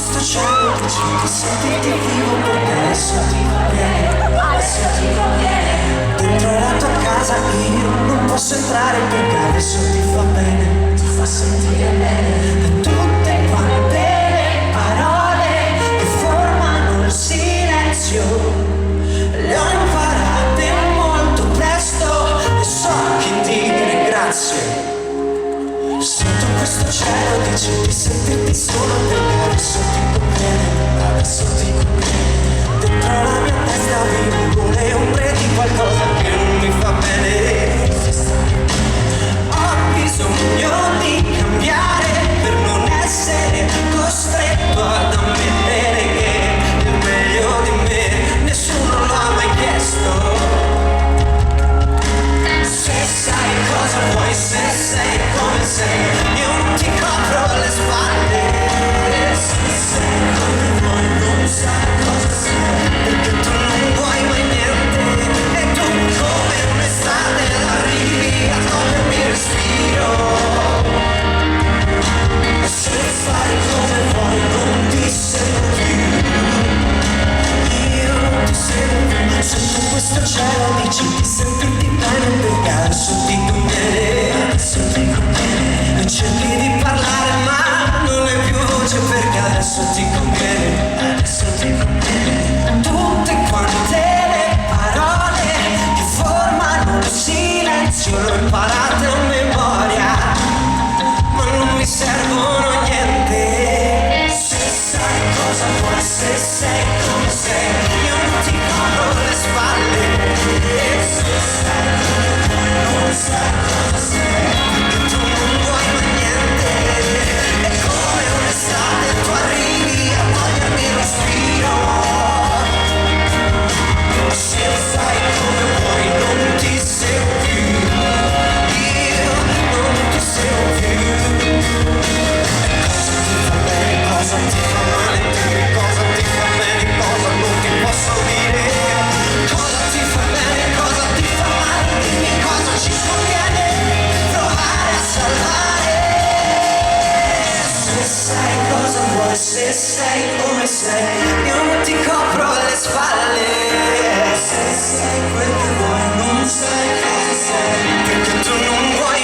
questo cielo che ci ti sentiti vivo perché adesso ti conviene. Dentro la tua casa io non posso entrare perché adesso ti fa bene, ti fa sentire bene. E tutte quante le parole che formano il silenzio le ho imparate molto presto e so che dire grazie. Sento questo cielo, dici di sentirti solo perché adesso ti conviene, adesso ti conviene. Dentro la mia testa vivo le ombre di qualcosa che non mi fa bene. Ho bisogno di cambiare per non essere costretto ad ammettere che il meglio di me nessuno l'ha mai chiesto. Se sai cosa vuoi, se sei come sei, io non ti copro le spalle. Se sei come vuoi, non sai cosa sei, perché tu non vuoi mai niente. E tu come un'estate arrivi a togliermi il respiro. Se fai come vuoi, non ti seguo più. Io non ti seguo più. Sento questo cielo, dici di sentirti bene perché adesso ti conviene, adesso ti conviene. E cerchi di parlare ma non hai più voce perché adesso ti conviene, adesso ti conviene. Tutte quante le parole che formano il silenzio l'ho imparate a memoria, ma non mi servono a niente. Se sai cosa vuoi, se sei come sei, io non ti copro le spalle. E se sai come vuoi, non sai cosa sei, perché tu non vuoi mai niente. È come un'estate, tu arrivi a togliermi il respiro. Se sai come vuoi, non ti seguo più. Io non ti seguo più. Cosa ti fa male, dimmi cosa ti fa bene, cosa non ti posso dire. Cosa ti fa bene, cosa ti fa male, dimmi cosa ci conviene provare a salvare. Se sai cosa vuoi, se sei come sei, io non ti copro le spalle. Se sei quel che vuoi, non sai cosa sei, perché tu non vuoi